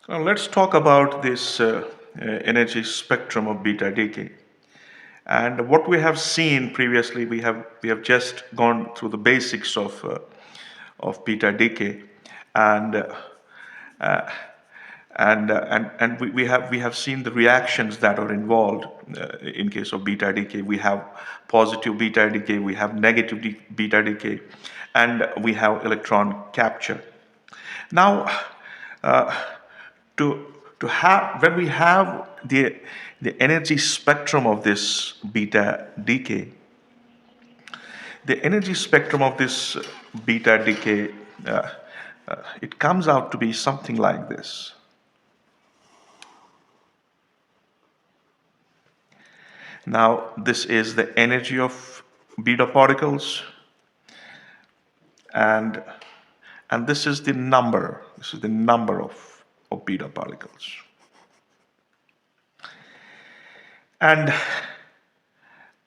Let's talk about this energy spectrum of beta decay. And what we have seen previously, we have just gone through the basics of beta decay, and uh, and we have seen the reactions that are involved in case of beta decay. We have positive beta decay, we have negative beta decay, and we have electron capture. Now, to to have when we have the energy spectrum of this beta decay, the energy spectrum of this beta decay, uh, it comes out to be something like this. Now, this is the energy of beta particles, and and this is the number. This is the number of beta particles. And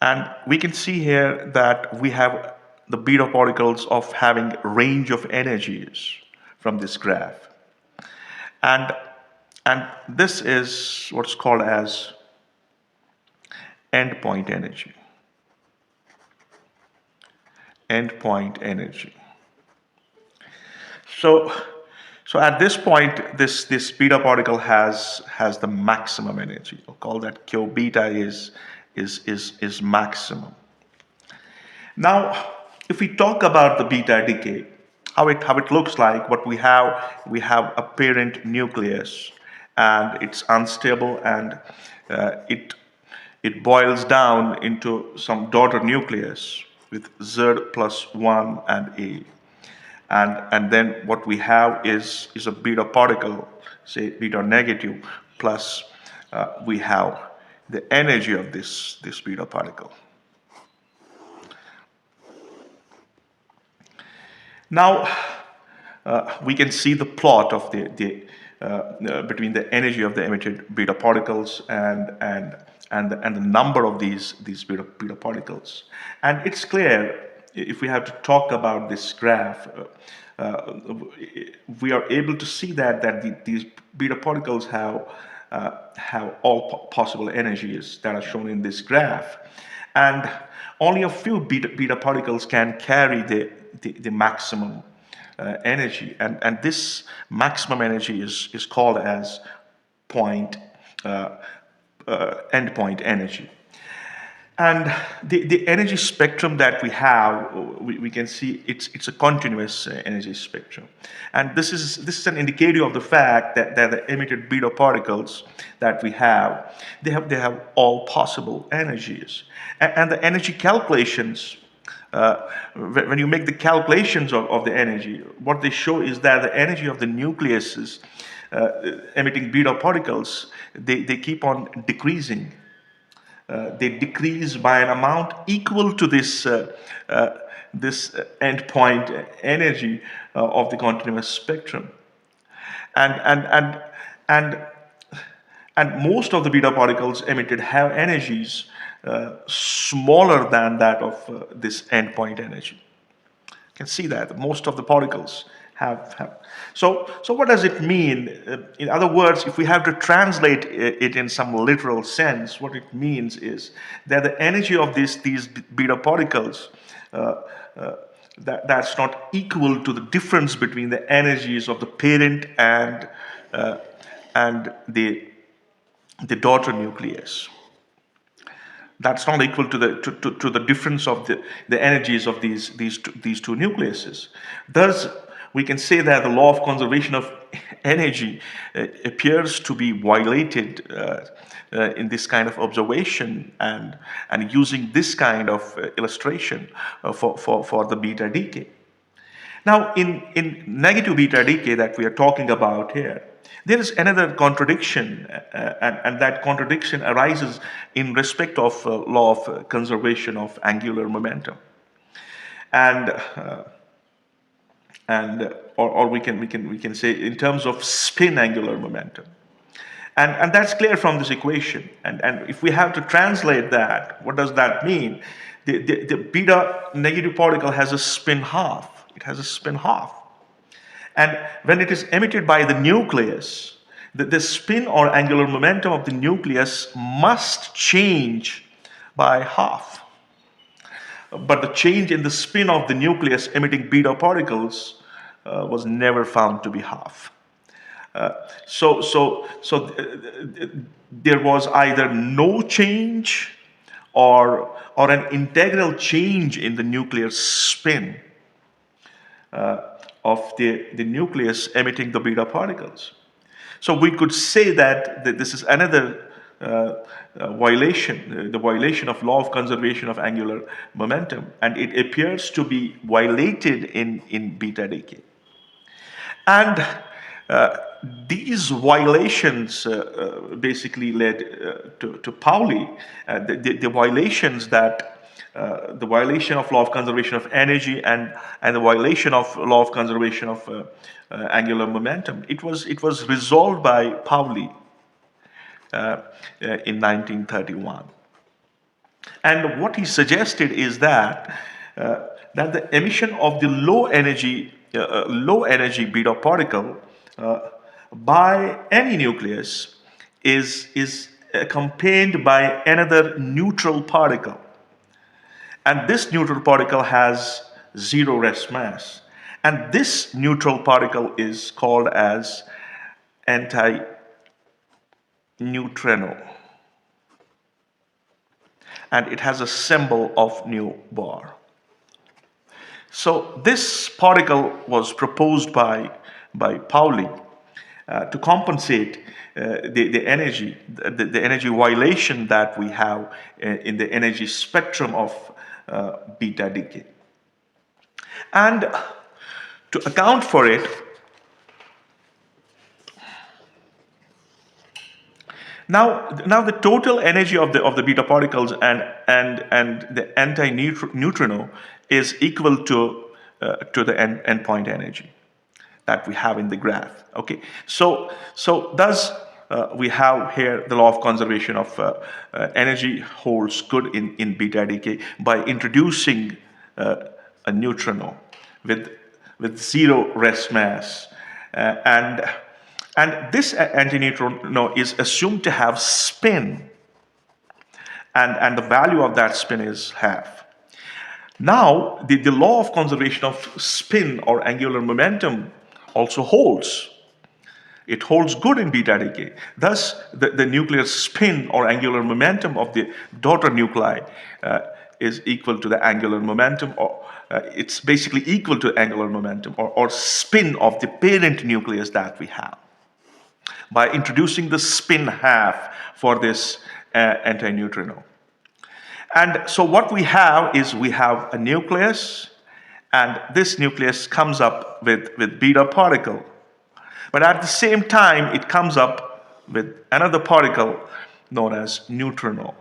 And we can see here that we have the beta particles of having range of energies from this graph. And, and this is what's called as endpoint energy. Endpoint energy. So, so at this point, this beta particle has the maximum energy. We'll call that Q beta is maximum. Now, if we talk about the beta decay, how it looks like, what we have a parent nucleus, and it's unstable, and it boils down into some daughter nucleus with Z plus 1 and A. And then what we have is a beta particle, say beta negative, plus we have the energy of this beta particle. Now, we can see the plot of between the energy of the emitted beta particles and the number of these beta particles. And it's clear, if we have to talk about this graph, we are able to see that these beta particles have all possible energies that are shown in this graph, and only a few beta particles can carry the maximum energy, and this maximum energy is called as uh, endpoint energy. And the energy spectrum that we have, we can see it's a continuous energy spectrum, and this is an indicator of the fact that the emitted beta particles that we have, they have all possible energies, and the energy calculations. When you make the calculations of the energy, what they show is that the energy of the nucleuses emitting beta particles, they keep on decreasing. They decrease by an amount equal to this endpoint energy of the continuous spectrum, and and and and and most of the beta particles emitted have energies smaller than that of this endpoint energy. You can see that most of the particles have. So what does it mean? In other words, if we have to translate it in some literal sense, what it means is that the energy of these beta particles, that's not equal to the difference between the energies of the parent and the daughter nucleus. That's not equal to the difference of the energies of these two nucleuses. Thus, we can say that the law of conservation of energy appears to be violated in this kind of observation, and using this kind of illustration for the beta decay. Now, in negative beta decay that we are talking about here, there is another contradiction, and that contradiction arises in respect of law of conservation of angular momentum, and or we can say in terms of spin angular momentum, and that's clear from this equation. And if we have to translate that, what does that mean? The beta negative particle has a spin half. It has a spin half. And when it is emitted by the nucleus, The spin or angular momentum of the nucleus must change by half. But the change in the spin of the nucleus emitting beta particles was never found to be half. There was either no change or an integral change in the nuclear spin of the nucleus emitting the beta particles. So we could say that this is another violation, the violation of law of conservation of angular momentum, and it appears to be violated in beta decay. And these violations basically led to Pauli, the violations that the violation of law of conservation of energy and the violation of law of conservation of angular momentum. It was resolved by Pauli in 1931. And what he suggested is that the emission of the low energy beta particle by any nucleus is accompanied by another neutral particle, and this neutral particle has zero rest mass, and this neutral particle is called as anti-neutrino, and it has a symbol of nu bar. So this particle was proposed by Pauli to compensate the energy violation that we have in the energy spectrum of beta decay. And to account for it, now the total energy of the beta particles and the anti-neutrino is equal to the endpoint energy that we have in the graph. Okay, so thus we have here the law of conservation of energy holds good in beta decay by introducing a neutrino with zero rest mass, and this antineutrino is assumed to have spin, and the value of that spin is half. Now, the law of conservation of spin or angular momentum also holds. It holds good in beta decay. Thus, the nuclear spin or angular momentum of the daughter nuclei is equal to the angular momentum, or it's basically equal to angular momentum or spin of the parent nucleus that we have, by introducing the spin half for this antineutrino. And so what we have is we have a nucleus, and this nucleus comes up with beta particle. But at the same time, it comes up with another particle known as neutrino.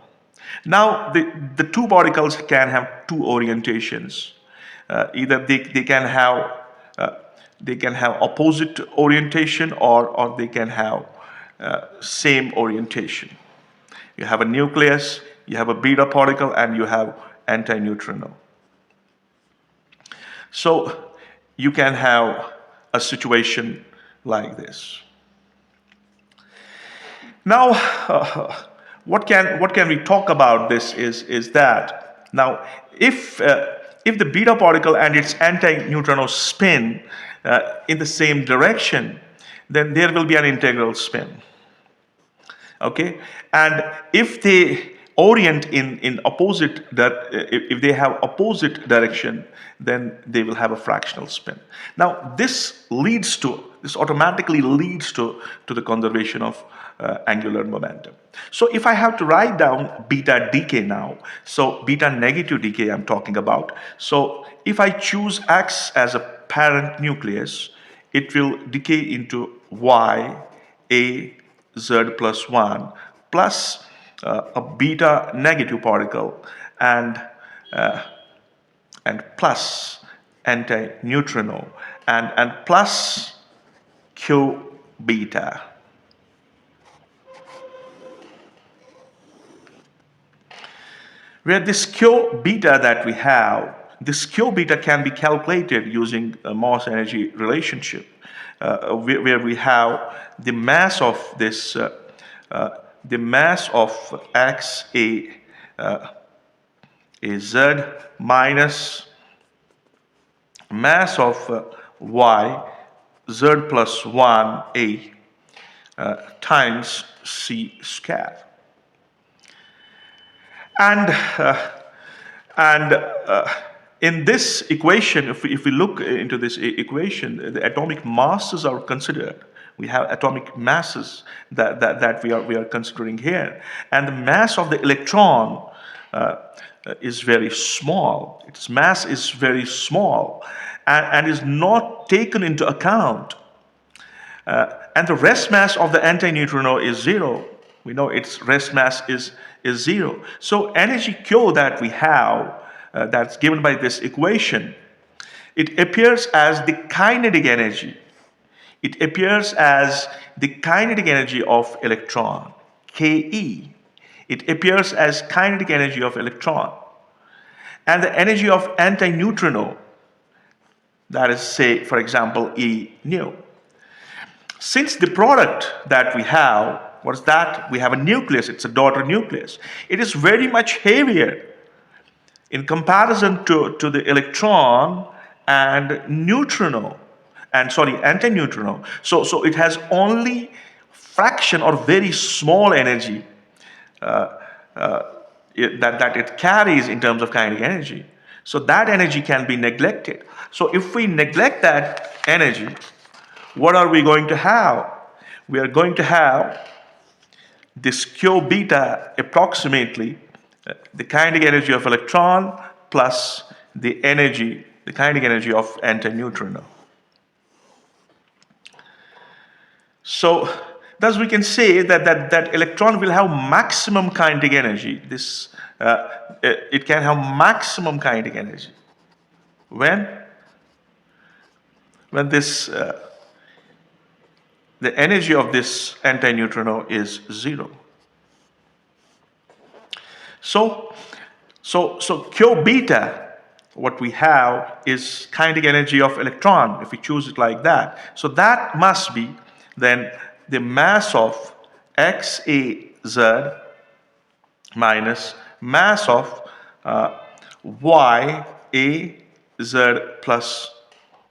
Now, the two particles can have two orientations. Either they can have opposite orientation, or they can have same orientation. You have a nucleus, you have a beta particle, and you have antineutrino. So you can have a situation like this. Now, what can we talk about this is that now if the beta particle and its antineutrino spin in the same direction, then there will be an integral spin. Okay, and if they orient in opposite, if they have opposite direction, then they will have a fractional spin. Now this automatically leads to the conservation of angular momentum. So if I have to write down beta decay now, so beta negative decay I'm talking about. So if I choose X as a parent nucleus, it will decay into Y, A, Z plus 1 plus a beta negative particle and plus antineutrino and plus Q beta. Where this Q beta that we have this Q beta can be calculated using a mass energy relationship, where we have the mass of this, the mass of X A Z minus mass of Y Z plus 1 A times C square. And in this equation, if we look into this equation, the atomic masses are considered. We have atomic masses that we are considering here, and the mass of the electron is very small. Its mass is very small, and is not taken into account. And the rest mass of the antineutrino is 0. We know its rest mass is 0. So energy Q that we have, that's given by this equation, it appears as the kinetic energy. It appears as the kinetic energy of electron, Ke. It appears as kinetic energy of electron. And the energy of antineutrino, that is, say, for example, E nu. Since the product that we have, what is that? We have a nucleus, it's a daughter nucleus. It is very much heavier in comparison to the electron and neutrino, antineutrino. So it has only fraction or very small energy that it carries in terms of kinetic energy. So that energy can be neglected. So if we neglect that energy, what are we going to have? We are going to have this Q beta approximately the kinetic energy of electron plus the kinetic energy of antineutrino. So thus we can say that electron will have maximum kinetic energy. It can have maximum kinetic energy when this the energy of this antineutrino is 0. So Q beta, what we have is kinetic energy of electron, if we choose it like that. So that must be then the mass of XAZ minus mass of YAZ plus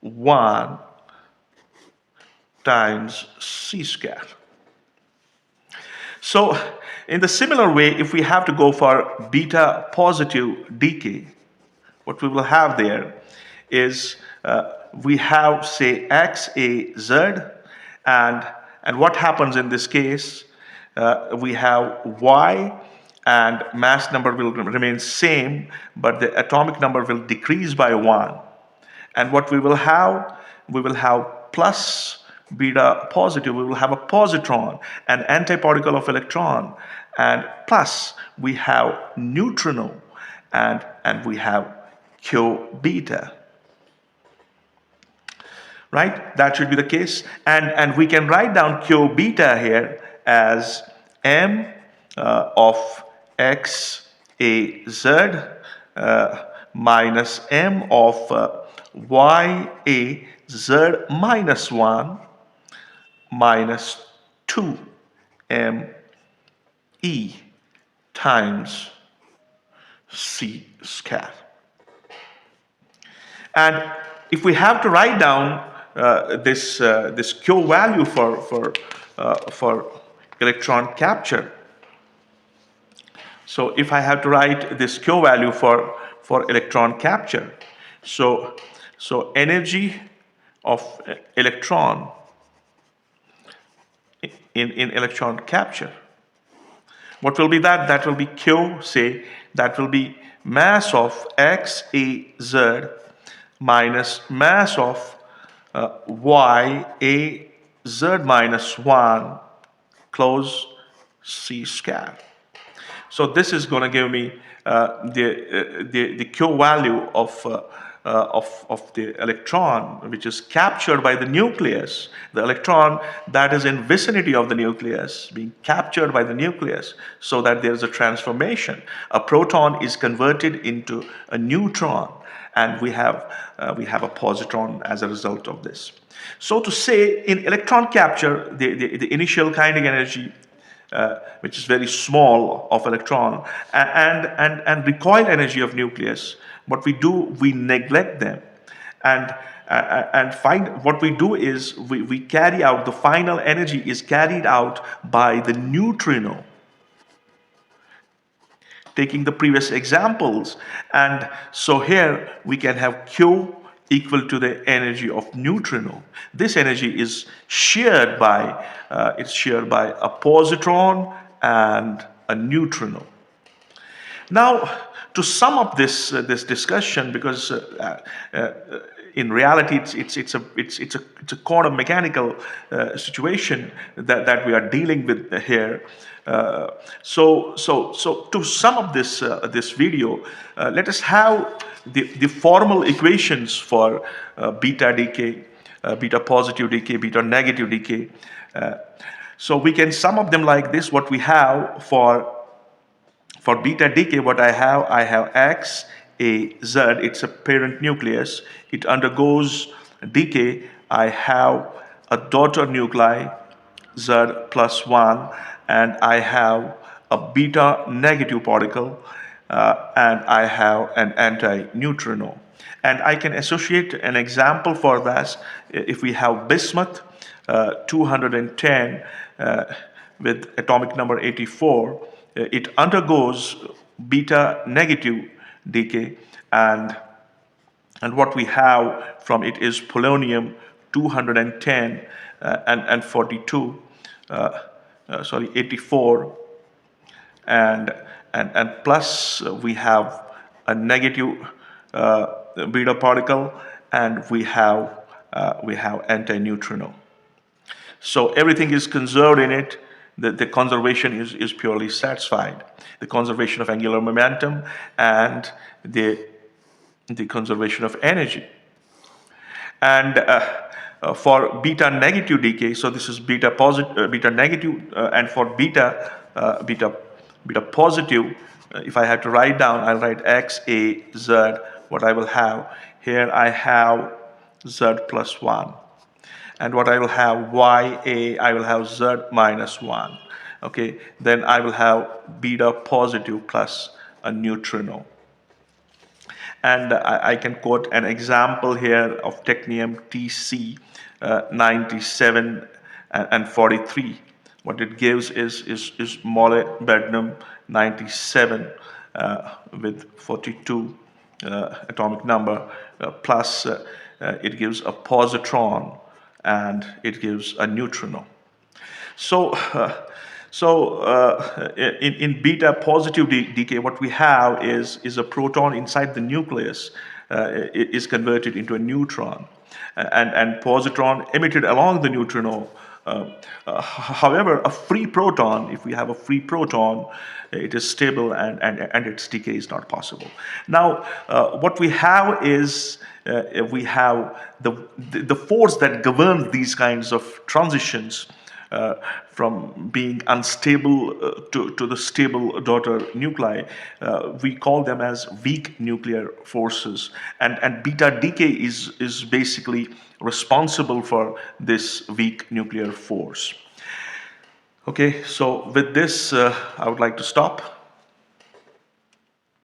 1 times C square. So in the similar way, if we have to go for beta positive decay, what we will have there is we have, say, XAZ, and what happens in this case, we have Y, and mass number will remain same, but the atomic number will decrease by 1. And what we will have plus beta positive, we will have a positron, an antiparticle of electron, and plus we have neutrino, and we have Q beta. Right? That should be the case. And we can write down Q beta here as M of X A Z minus M of Y A Z minus 1 minus 2 M E times C square. And if we have to write down this Q value for electron capture, so if I have to write this Q value for electron capture, so energy of electron in electron capture, what will be that? That will be Q, say, that will be mass of XAZ minus mass of YAZ minus 1 close C square. So this is going to give me the Q value of the electron, which is captured by the nucleus. The electron that is in vicinity of the nucleus being captured by the nucleus, so that there is a transformation. A proton is converted into a neutron, and we have a positron as a result of this. So to say, in electron capture, the initial kinetic energy, which is very small of electron, and recoil energy of nucleus, what we do, we neglect them, and find what we do is we carry out, the final energy is carried out by the neutrino, taking the previous examples. And so here we can have Q equal to the energy of neutrino. This energy is shared by a positron and a neutrino. Now, to sum up this discussion, because in reality it's a quantum mechanical situation that we are dealing with here. So to sum up this video, let us have the formal equations for beta decay, beta positive decay, beta negative decay. So we can sum up them like this. What we have for beta decay, what I have X, A, Z, it's a parent nucleus. It undergoes decay. I have a daughter nuclei, Z plus 1, and I have a beta negative particle, and I have an anti-neutrino. And I can associate an example for that. If we have bismuth, 210, with atomic number 84, it undergoes beta negative decay, and what we have from it is polonium 210 and 42, 84, and plus we have a negative beta particle, and we have anti-neutrino. So everything is conserved in it. The conservation is purely satisfied. The conservation of angular momentum and the conservation of energy. And for beta negative decay, so this is beta negative, and for beta positive, if I have to write down, I'll write X, A, Z. What I will have here, I have Z plus 1. And what I will have YA, I will have Z minus 1. Okay, then I will have beta positive plus a neutrino. And I can quote an example here of technetium TC 97 and 43. What it gives is molybdenum 97 with 42 atomic number, plus it gives a positron, and it gives a neutrino. So, in beta positive decay, what we have is a proton inside the nucleus is converted into a neutron, and positron emitted along the neutrino. However, a free proton, if we have a free proton, it is stable, and its decay is not possible. Now, what we have is we have the force that governs these kinds of transitions from being unstable to the stable daughter nuclei. We call them as weak nuclear forces, and beta decay is basically responsible for this weak nuclear force. Okay, so with this, I would like to stop.